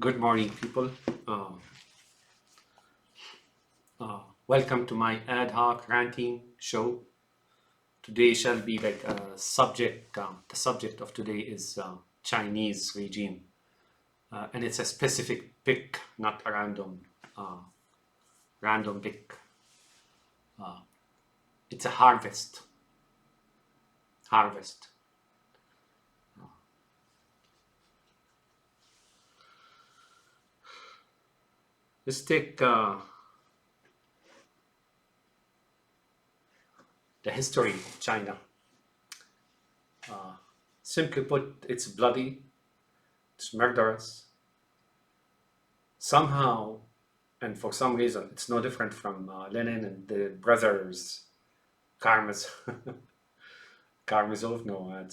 Good morning, people. Welcome to my ad hoc ranting show. Today shall be like a subject. The subject of today is Chinese regime, and it's a specific pick, not a random pick. It's a harvest. Harvest. Let's take the history of China. Simply put, it's bloody, it's murderous. Somehow, and for some reason, it's no different from Lenin and the brothers Karamazov. No,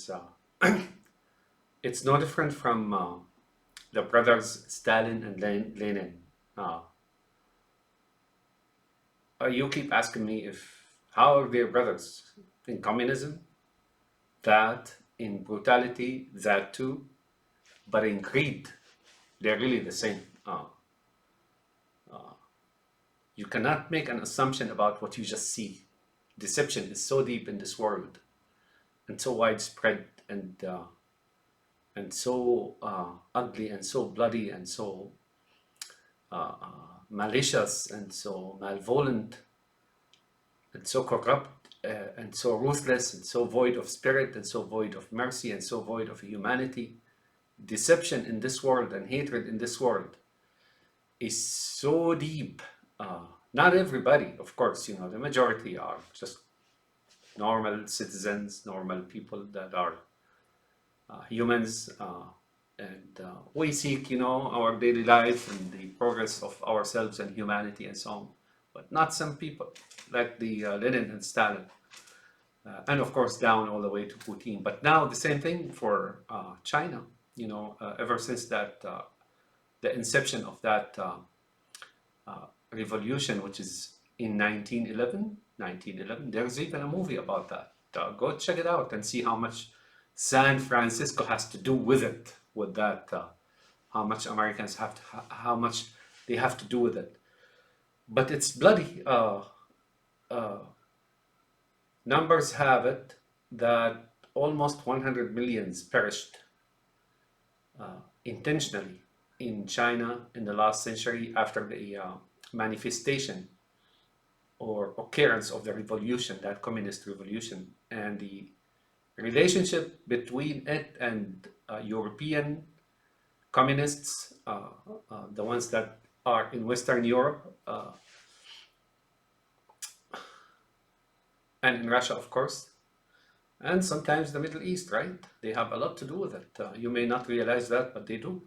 it's no different from the brothers Stalin and Lenin. Uh, you keep asking me how are they brothers in communism? That in brutality, that too, but in greed, they're really the same. You cannot make an assumption about what you just see. Deception is so deep in this world and so widespread and so ugly and so bloody and so malicious and so malevolent and so corrupt and so ruthless and so void of spirit and so void of mercy and so void of humanity. Deception in this world and hatred in this world is so deep. Not everybody, of course, the majority are just normal citizens, normal people that are humans, and we seek, our daily life and the progress of ourselves and humanity and so on, but not some people like the Lenin and Stalin, and of course down all the way to Putin. But now the same thing for China, ever since that the inception of that revolution, which is in 1911, there's even a movie about that. Go check it out and see how much San Francisco has to do with it, with that, how much Americans how much they have to do with it. But it's bloody. Numbers have it that almost 100 millions perished intentionally in China in the last century after the manifestation or occurrence of the revolution, that communist revolution, and the relationship between it and European communists, the ones that are in Western Europe and in Russia, of course, and sometimes the Middle East, right? They have a lot to do with it. You may not realize that, but they do.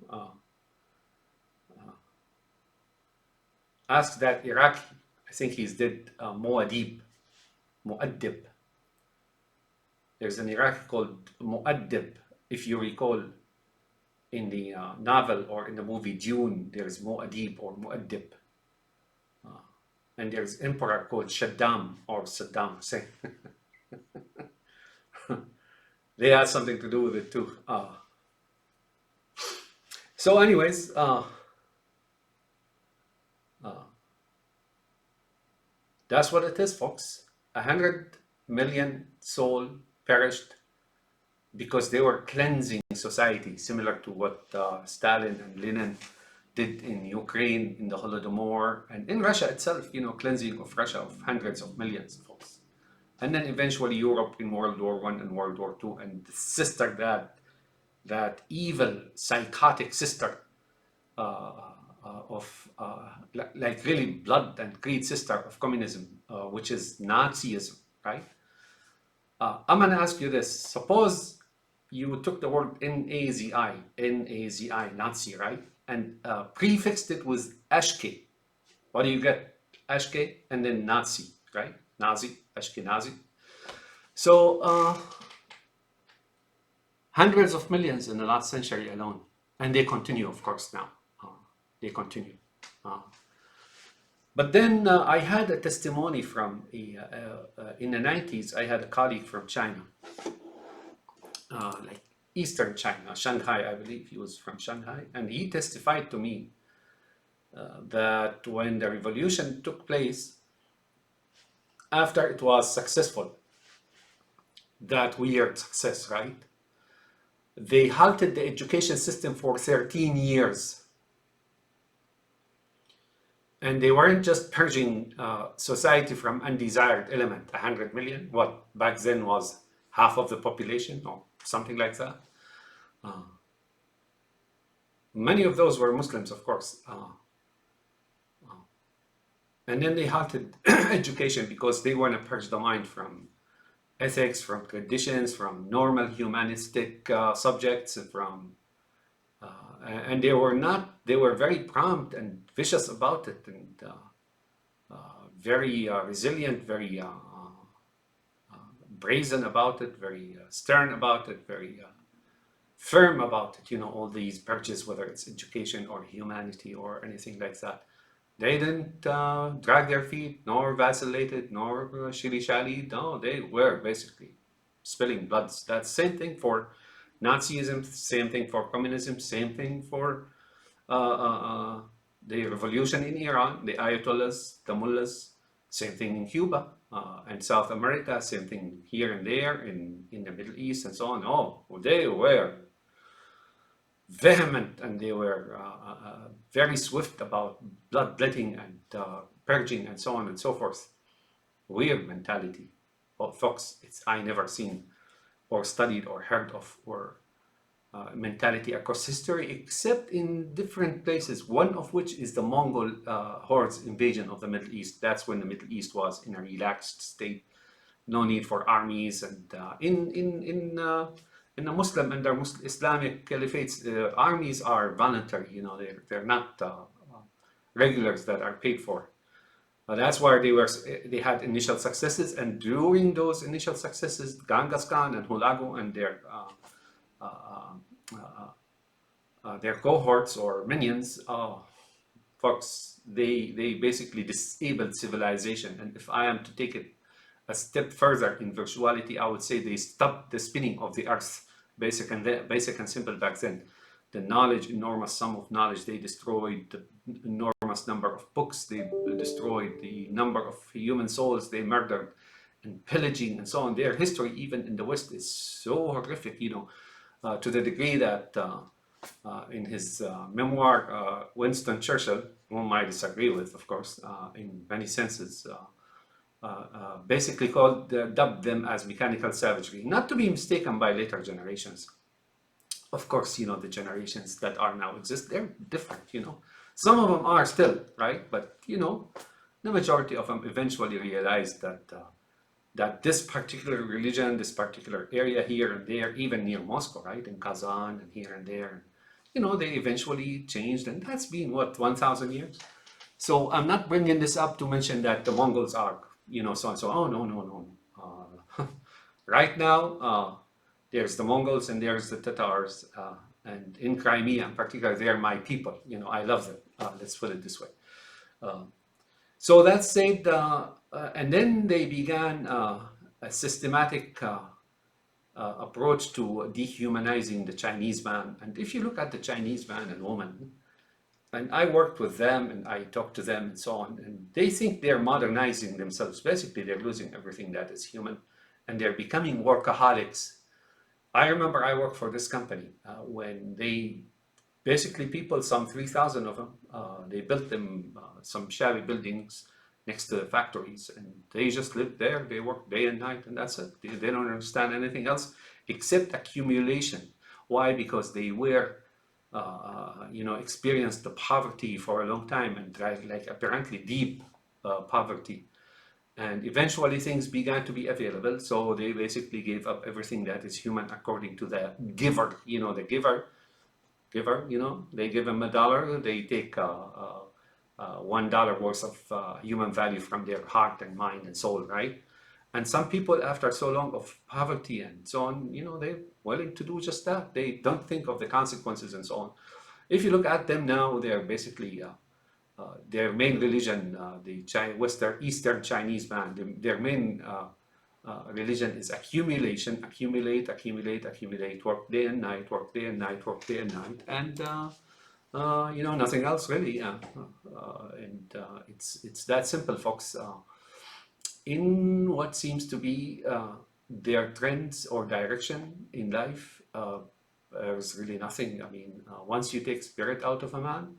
Ask that Iraqi, I think he's dead, Muad'Dib. There's an Iraqi called Muad'Dib. If you recall, in the novel or in the movie Dune, there's Muad'Dib or Muad'Dib. And there's emperor called Shaddam or Saddam Hussein. They had something to do with it too. So anyways, that's what it is, folks. 100 million souls perished because they were cleansing society, similar to what Stalin and Lenin did in Ukraine in the Holodomor, and in Russia itself, cleansing of Russia of hundreds of millions, folks. And then eventually Europe in World War I and World War II, and the sister, that evil, psychotic sister of like really blood and greed sister of communism, which is Nazism, right? I'm going to ask you this. Suppose you took the word Nazi, Nazi, right? And prefixed it with Ashke. What do you get? Ashke and then Nazi, right? Nazi, Ashkenazi. So hundreds of millions in the last century alone. And they continue, of course, now. They continue. But then I had a testimony from, in the 90s, I had a colleague from China, like Eastern China, Shanghai, I believe he was from Shanghai, and he testified to me that when the revolution took place, after it was successful, that weird success, right? They halted the education system for 13 years. And they weren't just purging society from undesired element, 100 million, what back then was half of the population or something like that. Many of those were Muslims, of course. And then they halted education because they want to purge the mind from ethics, from traditions, from normal humanistic subjects, and they were very prompt and vicious about it, and very resilient, very brazen about it, very stern about it, very firm about it. You know, all these purges, whether it's education or humanity or anything like that. They didn't drag their feet, nor vacillated, nor shilly-shally. No, they were basically spilling bloods. That's same thing for Nazism, same thing for communism, same thing for the revolution in Iran, the Ayatollahs, the mullahs, same thing in Cuba and South America, same thing here and there in the Middle East and so on. Oh, they were vehement, and they were very swift about bloodletting and purging and so on and so forth. Weird mentality. Well, folks, I never seen or studied or heard of or mentality across history, except in different places, one of which is the Mongol hordes invasion of the Middle East. That's when the Middle East was in a relaxed state, no need for armies, and in the Muslim and the Islamic caliphates, the armies are voluntary. You know, they're not regulars that are paid for. That's why they had initial successes, and during those initial successes, Genghis Khan and Hulagu and their cohorts or minions, folks, they basically disabled civilization. And if I am to take it a step further in virtuality, I would say they stopped the spinning of the earth, basic and simple back then. The knowledge, enormous sum of knowledge, they destroyed the enormous number of books, they destroyed the number of human souls, they murdered and pillaging and so on. Their history, even in the West, is so horrific, you know, to the degree that in his memoir, Winston Churchill, whom I disagree with, of course, in many senses, basically dubbed them as mechanical savagery, not to be mistaken by later generations. Of course, you know, the generations that are now exist, they're different, you know. Some of them are still, right? But, you know, the majority of them eventually realized that this particular religion, this particular area here and there, even near Moscow, right, in Kazan and here and there, you know, they eventually changed, and that's been, what, 1,000 years? So I'm not bringing this up to mention that the Mongols are, you know, so and so. Oh, no. Right now, there's the Mongols and there's the Tatars, and in Crimea in particular, they're my people. You know, I love them. Let's put it this way. So that said, and then they began a systematic approach to dehumanizing the Chinese man. And if you look at the Chinese man and woman, and I worked with them and I talked to them and so on, and they think they're modernizing themselves. Basically, they're losing everything that is human, and they're becoming workaholics. I remember I worked for this company when they basically people, some 3,000 of them, they built them some shabby buildings next to the factories, and they just lived there. They worked day and night, and that's it. They don't understand anything else except accumulation. Why? Because they were, you know, experienced the poverty for a long time, and like apparently deep poverty. And eventually things began to be available, so they basically gave up everything that is human according to the giver. You know, the giver, you know, they give him $1, they take $1 worth of human value from their heart and mind and soul, right? And some people, after so long of poverty and so on, you know, they're willing to do just that. They don't think of the consequences and so on. If you look at them now, they're basically their main religion, the Eastern Chinese man, their main Religion is accumulation, accumulate, work day and night, work day and night, work day and night, and nothing else really. It's that simple, folks. In what seems to be their trends or direction in life, there's really nothing. I mean, once you take spirit out of a man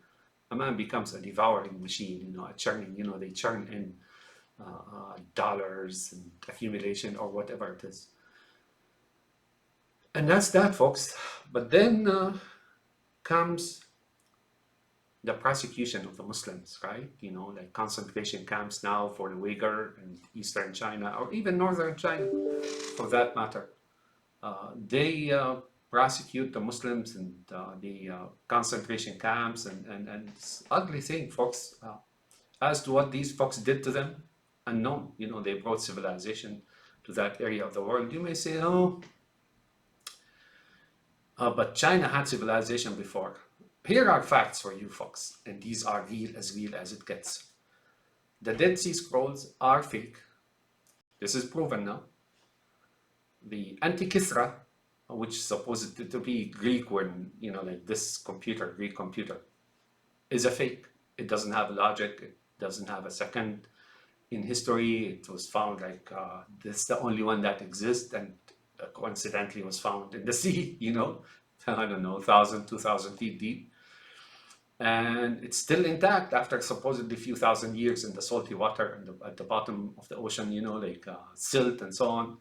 becomes a devouring machine, a churning, they churn in dollars and accumulation or whatever it is. And that's that, folks. But then comes the persecution of the Muslims, right? Like concentration camps now for the Uyghur in Eastern China, or even Northern China, for that matter. They prosecute the Muslims and the concentration camps, and it's ugly thing, folks. As to what these folks did to them, unknown. They brought civilization to that area of the world. You may say, oh, but China had civilization before. Here are facts for you folks, and these are real as it gets. The Dead Sea Scrolls are fake. This is proven now. The Antikythera, which is supposed to be Greek, when, like this computer, Greek computer, is a fake. It doesn't have logic. It doesn't have a second in history. It was found like this is the only one that exists, and coincidentally was found in the sea, I don't know, 1,000, 2,000 feet deep. And it's still intact after supposedly a few thousand years in the salty water at the bottom of the ocean, like silt and so on.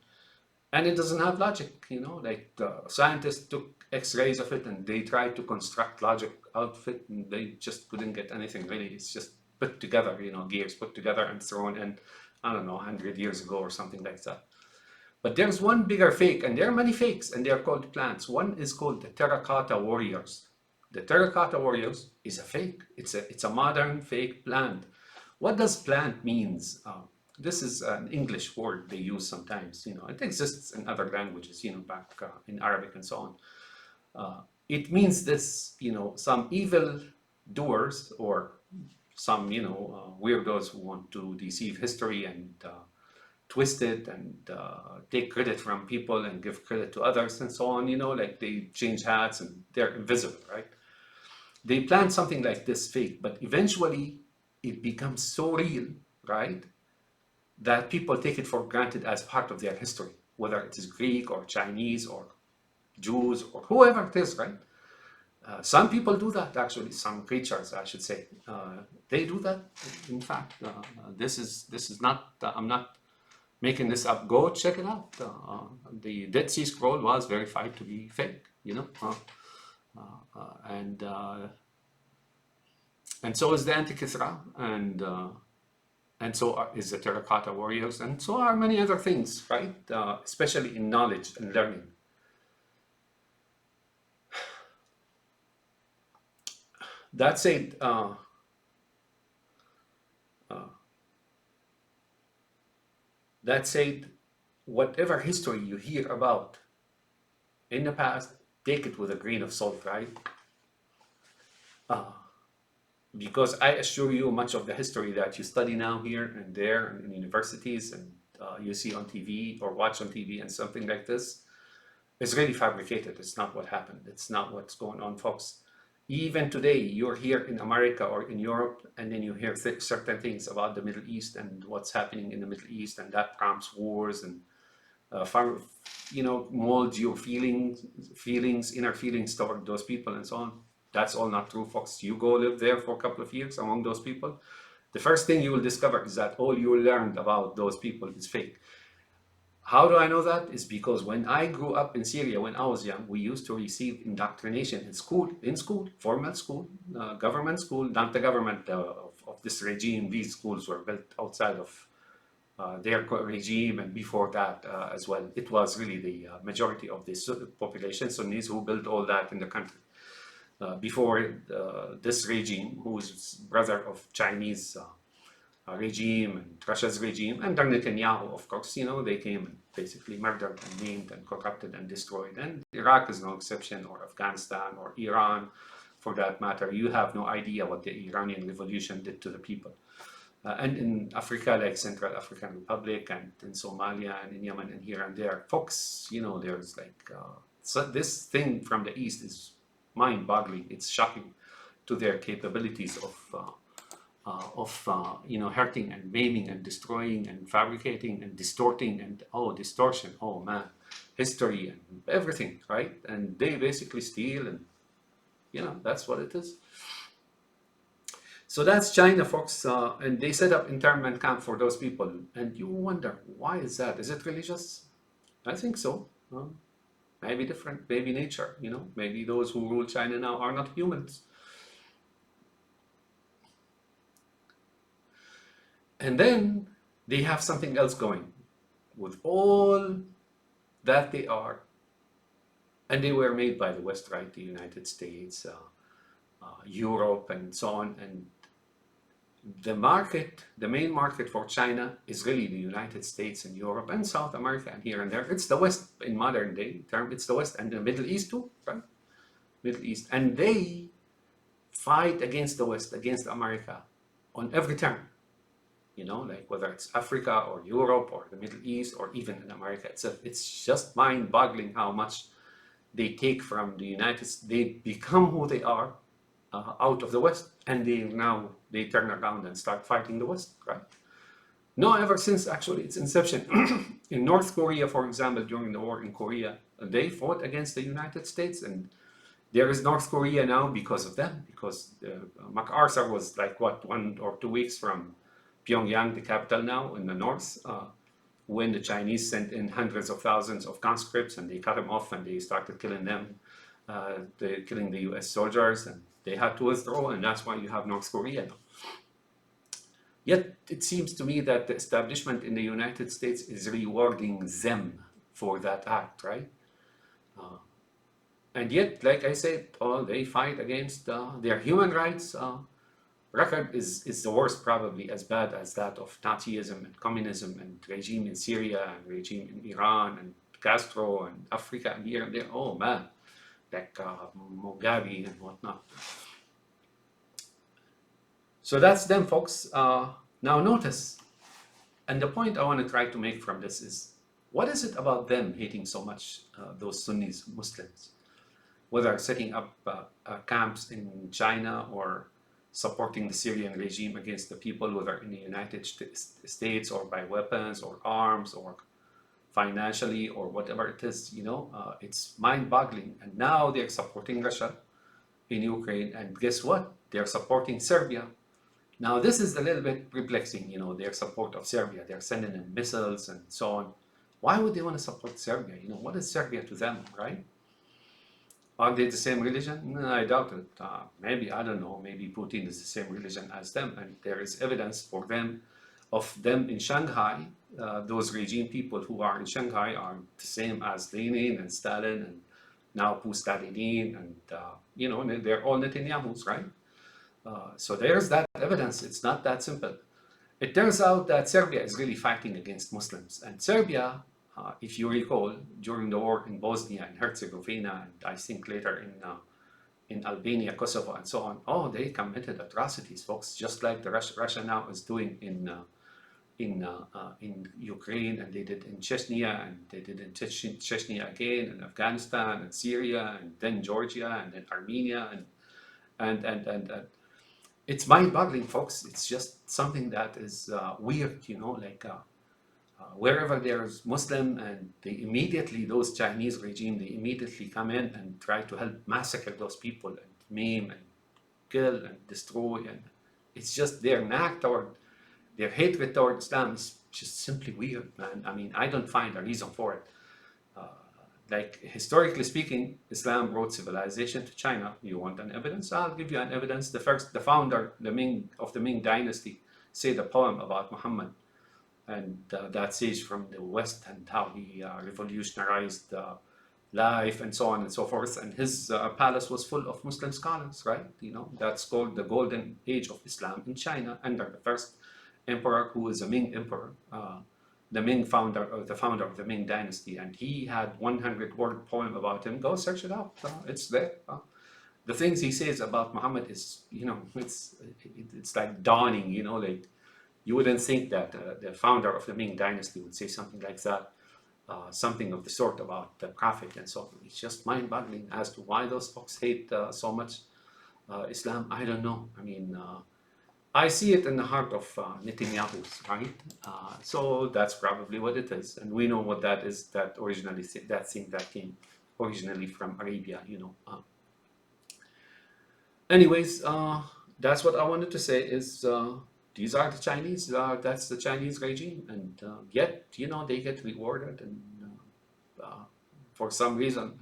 And it doesn't have logic, like scientists took x-rays of it and they tried to construct logic out of it, and they just couldn't get anything really. It's just put together, gears put together and thrown in, I don't know, 100 years ago or something like that. But there's one bigger fake, and there are many fakes, and they are called plants. One is called the terracotta warriors. The terracotta warriors is a fake. It's a modern fake plant. What does plant means? This is an English word they use sometimes. It exists in other languages, back in Arabic and so on. It means this, some evil doers or some, weirdos who want to deceive history and twist it and take credit from people and give credit to others and so on, like they change hats and they're invisible, right? They plant something like this fake, but eventually it becomes so real, right, that people take it for granted as part of their history, whether it is Greek or Chinese or Jews or whoever it is, right? Some people do that, actually. Some creatures, I should say, they do that. In fact, this is not. I'm not making this up. Go check it out. The Dead Sea Scroll was verified to be fake. And so is the Antikythera, and so is the terracotta warriors, and so are many other things, right? Especially in knowledge and learning. That said, whatever history you hear about in the past, take it with a grain of salt, right? Because I assure you, much of the history that you study now here and there and in universities and you see on TV or watch on TV and something like this is really fabricated. It's not what happened. It's not what's going on, folks. Even today, you're here in America or in Europe, and then you hear certain things about the Middle East and what's happening in the Middle East, and that prompts wars and molds your feelings, inner feelings toward those people and so on. That's all not true, folks. You go live there for a couple of years among those people. The first thing you will discover is that all you learned about those people is fake. How do I know that? Is because when I grew up in Syria, when I was young, we used to receive indoctrination in school, formal school, government school, not the government of this regime. These schools were built outside of their regime, and before that as well. It was really the majority of the population, Sunnis, who built all that in the country. Before this regime, who's brother of Chinese regime and Russia's regime, and Netanyahu, of course, they came and basically murdered and maimed and corrupted and destroyed. And Iraq is no exception, or Afghanistan, or Iran, for that matter. You have no idea what the Iranian Revolution did to the people. and in Africa, like Central African Republic and in Somalia and in Yemen and here and there. Folks, there's like, so this thing from the East is mind-boggling. It's shocking to their capabilities of hurting and maiming and destroying and fabricating and distorting and distortion. Oh man, history and everything, right? And they basically steal, and that's what it is. So that's China, folks, and they set up internment camp for those people. And you wonder, why is that? Is it religious? I think so. Maybe different, maybe nature, maybe those who rule China now are not humans. And then they have something else going with all that they are. And they were made by the West, right? The United States, Europe, and so on. And the main market for China is really the United States and Europe and South America and here and there. It's the West in modern day term. It's the West and the Middle East too, right? Middle East. And they fight against the West, against America on every term. Like whether it's Africa or Europe or the Middle East or even in America itself. It's just mind-boggling how much they take from the United States. They become who they are out of the West, and they turn around and start fighting the West, right? No, ever since actually its inception. In North Korea, for example, during the war in Korea, they fought against the United States, and there is North Korea now because of them, because MacArthur was like, 1 or 2 weeks from Pyongyang, the capital now in the north, when the Chinese sent in hundreds of thousands of conscripts and they cut them off and they started killing them, killing the US soldiers, and they had to withdraw, and that's why you have North Korea now. Yet it seems to me that the establishment in the United States is rewarding them for that act, right? And yet, like I said, they fight against their human rights record is the worst, probably as bad as that of Nazism and communism and regime in Syria and regime in Iran and Castro and Africa and here and there. Oh man, like Mugabe and whatnot. So that's them, folks. Now notice, and the point I want to try to make from this is, what is it about them hating so much those Sunnis, Muslims? Whether setting up camps in China or supporting the Syrian regime against the people, whether in the United States or by weapons or arms or financially or whatever it is, it's mind-boggling. And now they're supporting Russia in Ukraine, and guess what? They're supporting Serbia. Now this is a little bit perplexing, their support of Serbia. They're sending them missiles and so on. Why would they want to support Serbia? What is Serbia to them, right? Are they the same religion? No, I doubt it. Maybe, I don't know, maybe Putin is the same religion as them, and there is evidence for them, of them in Shanghai. Those regime people who are in Shanghai are the same as Lenin and Stalin and now post-Stalin, and they're all Netanyahus, right? So there's that evidence. It's not that simple. It turns out that Serbia is really fighting against Muslims, and Serbia, if you recall, during the war in Bosnia and Herzegovina, and I think later in Albania, Kosovo, and so on, they committed atrocities, folks, just like the Russia now is doing in Ukraine, and they did in Chechnya, and they did in Chechnya again, and Afghanistan, and Syria, and then Georgia, and then Armenia, and it's mind-boggling, folks. It's just something that is weird, like. Wherever there's Muslim, and those Chinese regime, they immediately come in and try to help massacre those people and maim and kill and destroy, and it's just their hatred toward Islam is just simply weird, man. I mean, I don't find a reason for it. Like, historically speaking, Islam brought civilization to China. You want an evidence? I'll give you an evidence. The founder, the Ming Dynasty, said a poem about Muhammad and that sage from the West, and how he revolutionized life and so on and so forth. And his palace was full of Muslim scholars, right? That's called the Golden Age of Islam in China, under the first emperor, who is a Ming emperor, the founder of the Ming Dynasty. And he had 100-word poem about him. Go search it out. It's there. The things he says about Muhammad is, it's like dawning, like You wouldn't think that the founder of the Ming Dynasty would say something like that, something of the sort about the Prophet and so on. It's just mind-boggling as to why those folks hate so much Islam. I don't know. I mean, I see it in the heart of Netanyahu's, right? So that's probably what it is, and we know what that is. That originally, that thing that came originally from Arabia, you know. Anyways, that's what I wanted to say. Is these are the Chinese? That's the Chinese regime, and yet, you know, they get rewarded, and for some reason.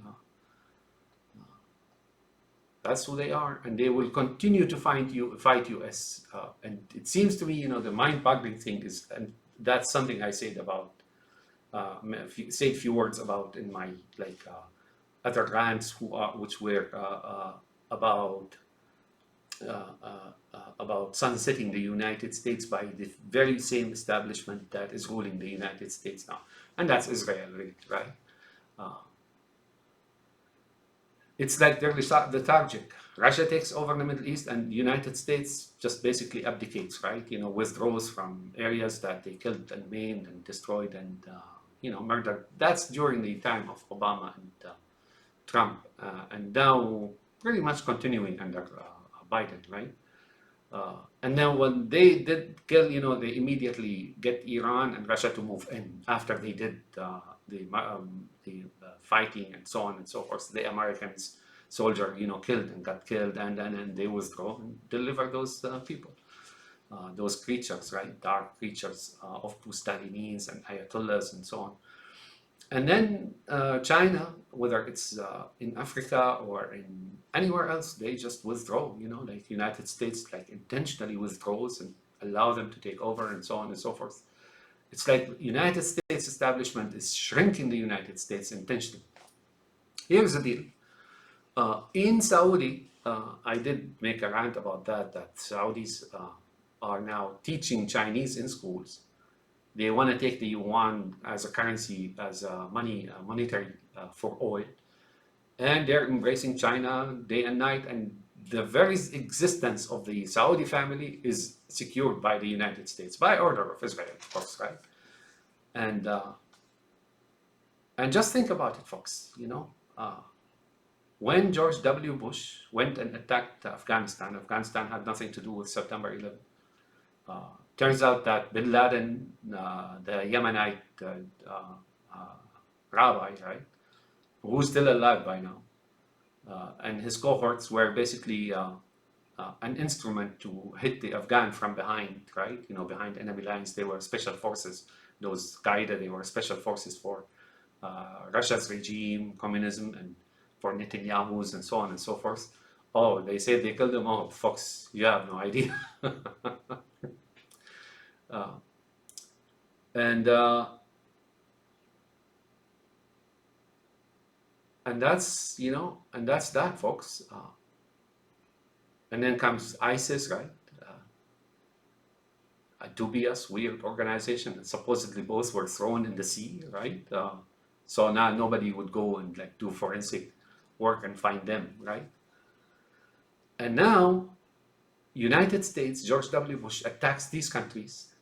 That's who they are, and they will continue to fight you as. And it seems to me, you know, the mind-boggling thing is, and that's something I said about, say a few words about in my other rants which were about sunsetting the United States by the very same establishment that is ruling the United States now, and that's Israel, right? It's like they're lethargic. Russia takes over the Middle East, and the United States just basically abdicates, right? You know, withdraws from areas that they killed and maimed and destroyed and, you know, murdered. That's during the time of Obama and Trump, and now pretty much continuing under Biden, right? And then when they did kill, you know, they immediately get Iran and Russia to move in after they did the fighting and so on and so forth. The Americans soldier, you know, got killed, and they withdraw and deliver those people, those creatures, right? Dark creatures of Stalinese and Ayatollahs and so on. And then China, whether it's in Africa or in anywhere else, they just withdraw, you know, like United States like intentionally withdraws and allow them to take over and so on and so forth. It's like United States establishment is shrinking the United States intentionally. Here's the deal. In Saudi, I did make a rant about that Saudis are now teaching Chinese in schools. They want to take the yuan as a currency, as a monetary for oil. And they're embracing China day and night. And the very existence of the Saudi family is secured by the United States, by order of Israel, of course, right? And just think about it, folks, you know. When George W. Bush went and attacked Afghanistan, Afghanistan had nothing to do with September 11. Turns out that Bin Laden, the Yemenite rabbi, right, who's still alive by now, and his cohorts were basically an instrument to hit the Afghan from behind, right? You know, behind enemy lines. They were special forces. Those Qaeda, they were special forces for Russia's regime, communism, and for Netanyahu's and so on and so forth. Oh, they said they killed them all. Folks, you have no idea. And that's, you know, and that's that, folks. And then comes ISIS, right? A dubious, weird organization, and supposedly both were thrown in the sea, right? So now nobody would go and like do forensic work and find them, right? And now, United States, George W. Bush attacks these countries,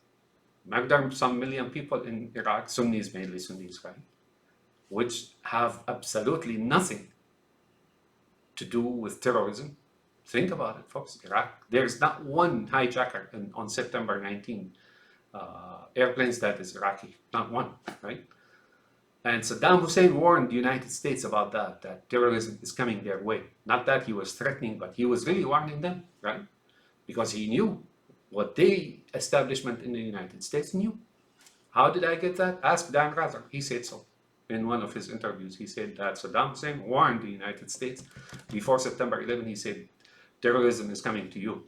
murder some million people in Iraq, Sunnis, mainly Sunnis, right? Which have absolutely nothing to do with terrorism. Think about it, folks. Iraq, there's not one hijacker on September 19 airplanes that is Iraqi, not one, right? And Saddam Hussein warned the United States about that terrorism is coming their way. Not that he was threatening, but he was really warning them, right? Because he knew what the establishment in the United States knew. How did I get that? Ask Dan Rather. He said so. In one of his interviews, he said that Saddam Hussein warned the United States before September 11. He said, terrorism is coming to you.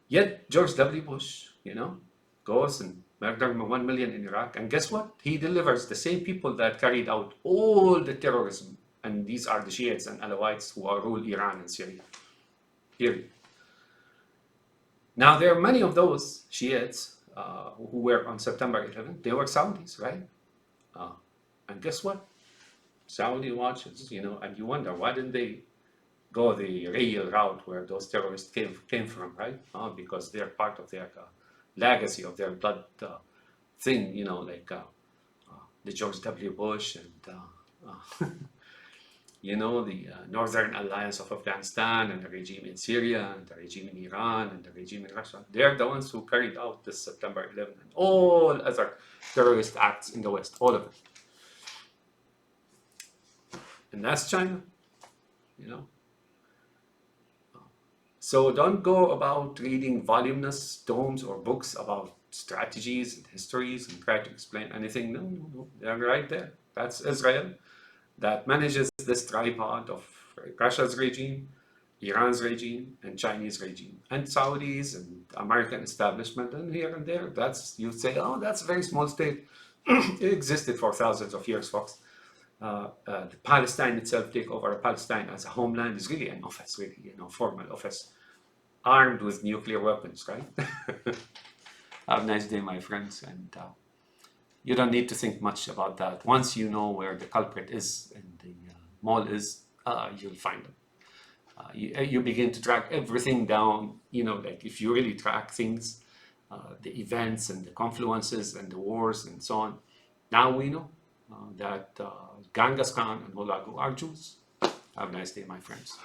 Yet George W. Bush, you know, goes and murdered 1 million in Iraq. And guess what? He delivers the same people that carried out all the terrorism. And these are the Shiites and Alawites who rule Iran and Syria. Period. Now, there are many of those Shiites who were on September 11. They were Saudis, right? And guess what? Saudi watches, you know, and you wonder, why didn't they go the real route where those terrorists came from, right? Because they're part of their legacy of their blood thing, you know, like the George W. Bush and you know, the Northern Alliance of Afghanistan and the regime in Syria and the regime in Iran and the regime in Russia. They're the ones who carried out this September 11 and all other terrorist acts in the West, all of it. And that's China, you know. So don't go about reading voluminous tomes or books about strategies and histories and try to explain anything. No, no, no. They're right there. That's Israel that manages this tripod of Russia's regime, Iran's regime, and Chinese regime, and Saudis and American establishment, and here and there. That's, you say, oh, that's a very small state. It existed for thousands of years, folks. The Palestine itself, take over Palestine as a homeland is really an office, really, you know, formal office, armed with nuclear weapons, right? Have a nice day, my friends, and you don't need to think much about that. Once you know where the culprit is and the mall is, you'll find them. You begin to track everything down, you know, like if you really track things, the events and the confluences and the wars and so on. Now we know that Genghis Khan and Hulagu are Jews. Have a nice day, my friends.